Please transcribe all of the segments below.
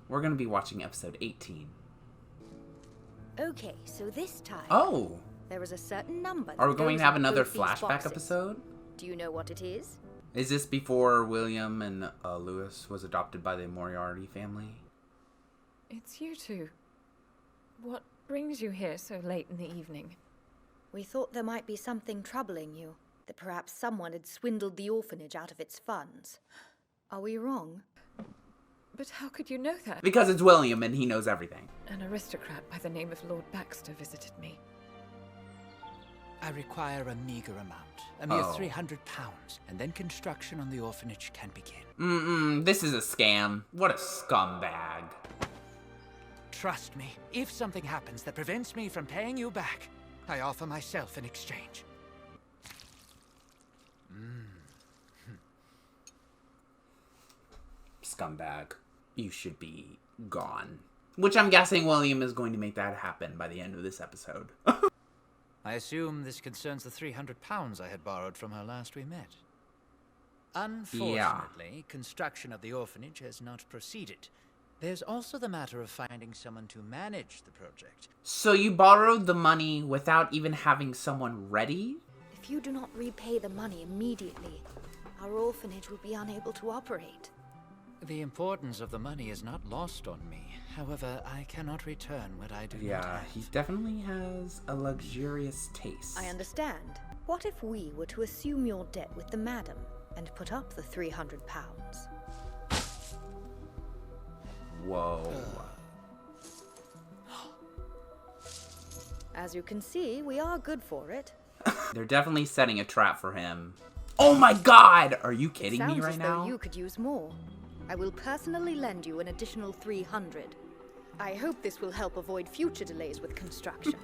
We're going to be watching episode 18. Okay, so this time... Oh! There is a certain number... Are we going to have another flashback flashback episode? Do you know what it is? Is this before William and Lewis was adopted by the Moriarty family? It's you two. What brings you here so late in the evening? We thought there might be something troubling you. That perhaps someone had swindled the orphanage out of its funds. Are we wrong? But how could you know that? Because it's William and he knows everything. An aristocrat by the name of Lord Baxter visited me. I require a meager amount, a mere £300, and then construction on the orphanage can begin. This is a scam. What a scumbag. Trust me, if something happens that prevents me from paying you back, I offer myself in exchange. Scumbag. You should be gone. Which I'm guessing William is going to make that happen by the end of this episode. I assume this concerns the £300 I had borrowed from her last we met. Unfortunately, construction of the orphanage has not proceeded. There's also the matter of finding someone to manage the project. So you borrowed the money without even having someone ready? If you do not repay the money immediately, our orphanage will be unable to operate. The importance of the money is not lost on me. However, I cannot return what I do not have. Yeah, he definitely has a luxurious taste. I understand. What if we were to assume your debt with the madam and put up the £300? Whoa. As you can see, we are good for it. They're definitely setting a trap for him. Oh my god! Are you kidding me right Sounds as now? though you could use more. I will personally lend you an additional 300. I hope this will help avoid future delays with construction.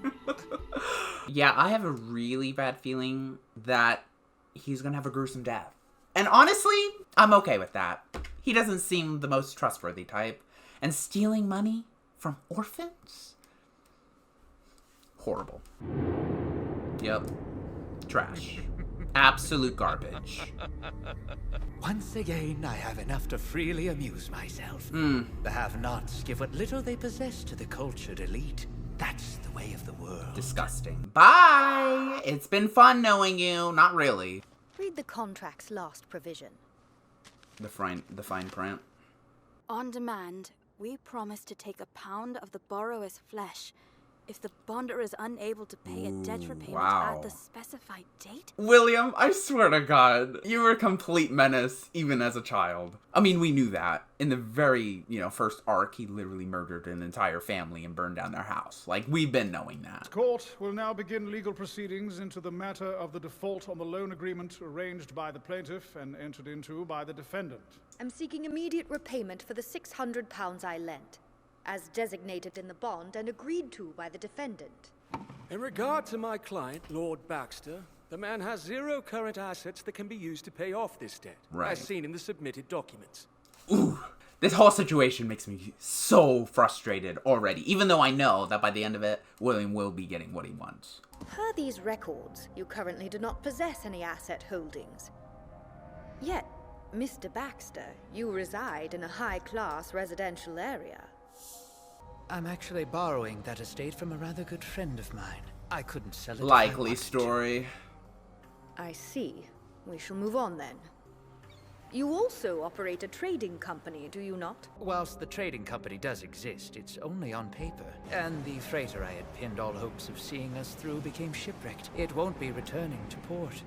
Yeah, I have a really bad feeling that he's gonna have a gruesome death. And honestly, I'm okay with that. He doesn't seem the most trustworthy type. And stealing money from orphans? Horrible. Yep. Trash. Absolute garbage. Once again, I have enough to freely amuse myself. The have-nots give what little they possess to the cultured elite. That's the way of the world. Disgusting. Bye! It's been fun knowing you. Not really. Read the contract's last provision. The fine print. On demand, we promise to take £1 of the borrower's flesh if the bonder is unable to pay a debt repayment at the specified date. William, I swear to God, you were a complete menace even as a child. I mean, we knew that. In the very, first arc, he literally murdered an entire family and burned down their house. Like, we've been knowing that. The court will now begin legal proceedings into the matter of the default on the loan agreement arranged by the plaintiff and entered into by the defendant. I'm seeking immediate repayment for the £600 I lent, as designated in the bond and agreed to by the defendant. In regard to my client, Lord Baxter, the man has 0 current assets that can be used to pay off this debt, as seen in the submitted documents. Ooh, this whole situation makes me so frustrated already, even though I know that by the end of it, William will be getting what he wants. Per these records, you currently do not possess any asset holdings. Yet, Mr. Baxter, you reside in a high-class residential area. I'm actually borrowing that estate from a rather good friend of mine. I couldn't sell it. Likely story. I see. We shall move on then. You also operate a trading company, do you not? Whilst the trading company does exist, it's only on paper. And the freighter I had pinned all hopes of seeing us through became shipwrecked. It won't be returning to port.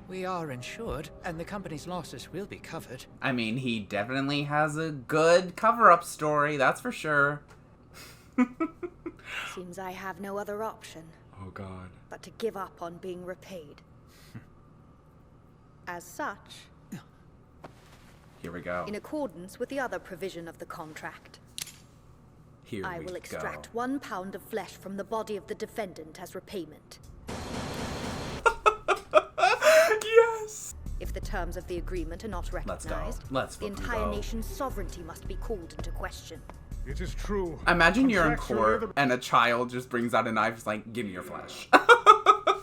We are insured, and the company's losses will be covered. I mean, he definitely has a good cover-up story, that's for sure. Seems I have no other option. Oh, God. But to give up on being repaid. As such... Here we go. In accordance with the other provision of the contract, Here I will extract £1 of flesh from the body of the defendant as repayment. Yes! If the terms of the agreement are not recognized, the entire nation's sovereignty must be called into question. It is true. Imagine you're in court and a child just brings out a knife and is like, give me your flesh. Oh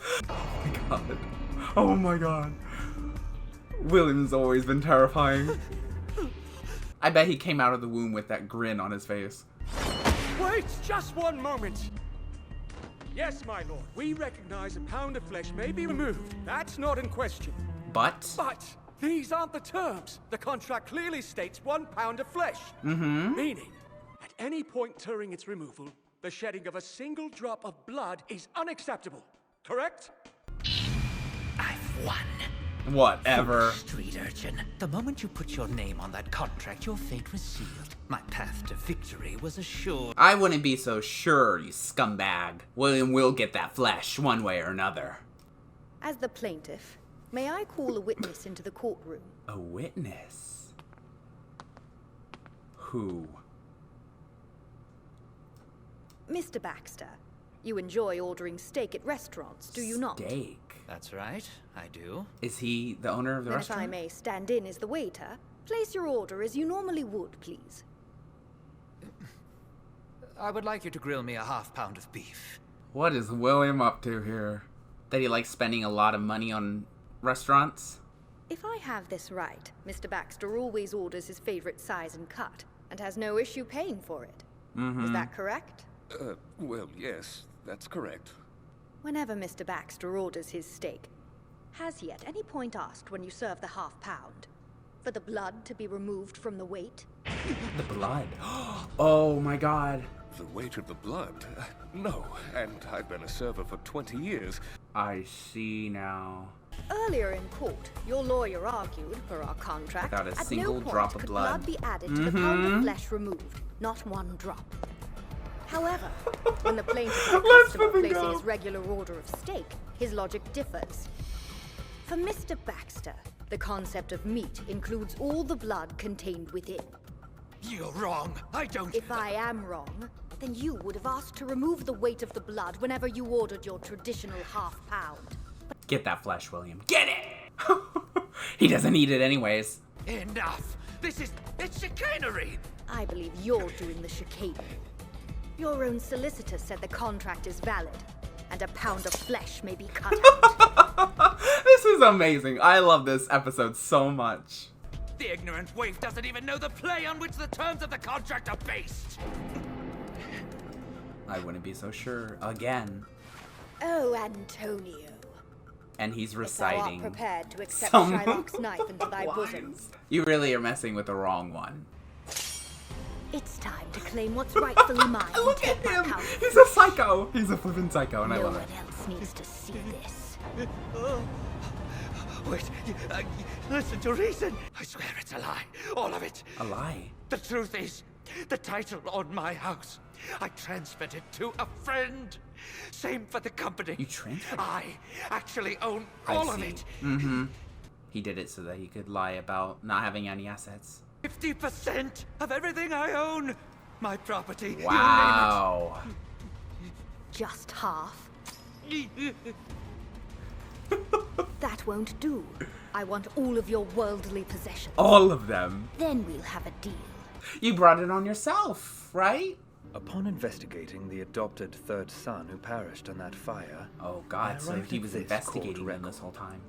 my God. Oh my God. William's always been terrifying. I bet he came out of the womb with that grin on his face. Wait, just one moment. Yes, my lord, we recognize a pound of flesh may be removed. That's not in question. But these aren't the terms. The contract clearly states 1 pound of flesh. Meaning, at any point during its removal, the shedding of a single drop of blood is unacceptable. Correct? I've won. Whatever. Street urchin. The moment you put your name on that contract, your fate was sealed. My path to victory was assured. I wouldn't be so sure, you scumbag. William will get that flesh one way or another. As the plaintiff, may I call a witness into the courtroom? A witness? Who? Mr. Baxter, you enjoy ordering steak at restaurants, do you not? Steak? That's right, I do. Is he the owner of the Then restaurant? if I may stand in as the waiter, place your order as you normally would, please. I would like you to grill me a ½ pound of beef. What is William up to here? That he likes spending a lot of money on restaurants? If I have this right, Mr. Baxter always orders his favorite size and cut, and has no issue paying for it. Is that correct? Well, yes, that's correct. Whenever Mr. Baxter orders his steak, has he at any point asked when you serve the ½ pound for the blood to be removed from the weight? The blood? Oh my god. The weight of the blood? No, and I've been a server for 20 years. I see now. Earlier in court, your lawyer argued, per our contract, Without a at single no point drop of could blood. be added to the pound of flesh removed, not 1 drop. However, when the plaintiff is a customer placing his regular order of steak, his logic differs. For Mr. Baxter, the concept of meat includes all the blood contained within. You're wrong. I don't... If I am wrong, then you would have asked to remove the weight of the blood whenever you ordered your traditional ½ pound. Get that flesh, William. Get it! He doesn't eat it anyways. Enough! It's chicanery! I believe you're doing the chicanery. Your own solicitor said the contract is valid, and a pound of flesh may be cut out. This is amazing. I love this episode so much. The ignorant waif doesn't even know the play on which the terms of the contract are based. I wouldn't be so sure. Again. Oh, Antonio. And he's If thou art reciting prepared to accept some Shylock's knife into thy bosom, You really are messing with the wrong one. it's time to claim what's rightfully mine. Look and at take my him! pound. He's a psycho! He's a flippin' psycho, and I No love one it. else needs to see this. Wait, listen to reason. I swear it's a lie. All of it. A lie? The truth is, the title on my house, I transferred it to a friend. Same for the company. You transferred it? I actually own all of it. He did it so that he could lie about not having any assets. 50% of everything I own. My property. Wow. Just half? You name it. That won't do. I want all of your worldly possessions. All of them. Then we'll have a deal. You brought it on yourself, right? Upon investigating the adopted third son who perished in that fire, Oh god, so arrived he at was this investigating court them this record. whole time.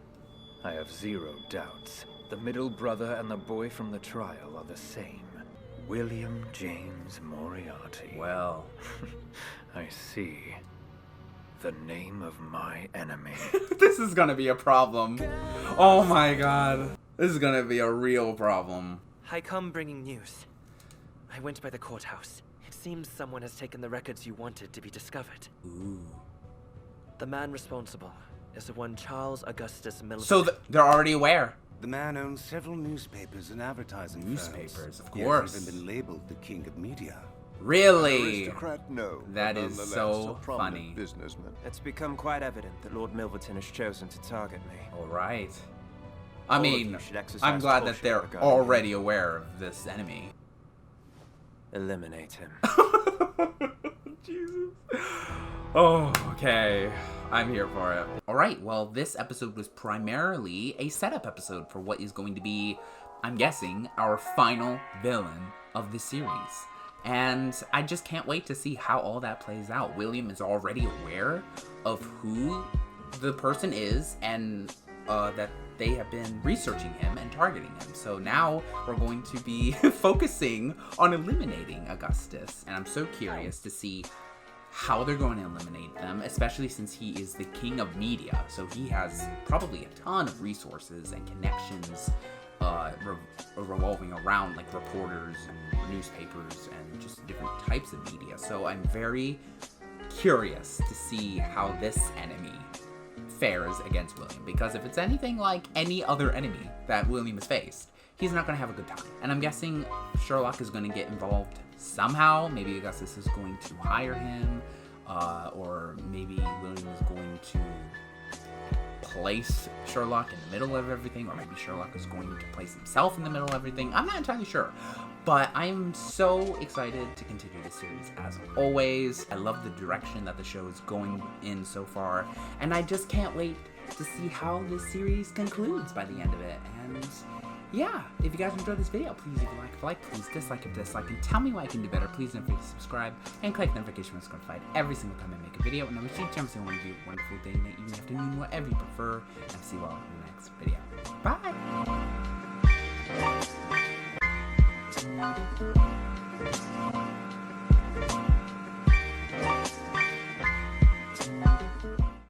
I have 0 doubts. The middle brother and the boy from the trial are the same. William James Moriarty. Well. I see. The name of my enemy. This is gonna be a problem. Oh my god. This is gonna be a real problem. I come bringing news. I went by the courthouse. It seems someone has taken the records you wanted to be discovered. Ooh. The man responsible is the one Charles Augustus Miller. So they're already aware. The man owns several newspapers and advertising Newspapers, firms. of He course. has even been labeled the king of media. Really? Aristocrat, no. That but is nonetheless so a prominent funny. businessman. It's become quite evident that Lord Milverton has chosen to target me. Alright. All I of mean, you should exercise I'm glad that caution they're regarding already aware of this enemy. Eliminate him. Jesus. Oh, okay. I'm here for it. Alright, well, this episode was primarily a setup episode for what is going to be, I'm guessing, our final villain of the series. And I just can't wait to see how all that plays out. William is already aware of who the person is and that they have been researching him and targeting him. So now we're going to be focusing on eliminating Augustus. And I'm so curious to see how they're going to eliminate them, especially since he is the king of media. So he has probably a ton of resources and connections revolving around like reporters and newspapers and just different types of media. So I'm very curious to see how this enemy fares against William, because if it's anything like any other enemy that William has faced, he's not going to have a good time. And I'm guessing Sherlock is going to get involved somehow. Maybe Augustus is going to hire him, or maybe William is going to place Sherlock in the middle of everything, or maybe Sherlock is going to place himself in the middle of everything. I'm not entirely sure, but I'm so excited to continue this series as always. I love the direction that the show is going in so far, and I just can't wait to see how this series concludes by the end of it. And yeah, if you guys enjoyed this video, please leave a like, please dislike if dislike, and tell me what I can do better. Please don't forget to subscribe and click the notification bell to get notified every single time I make a video. And I wish each and every single one of you a wonderful day, night, evening, afternoon, whatever you prefer. And I'll see you all in the next video. Bye!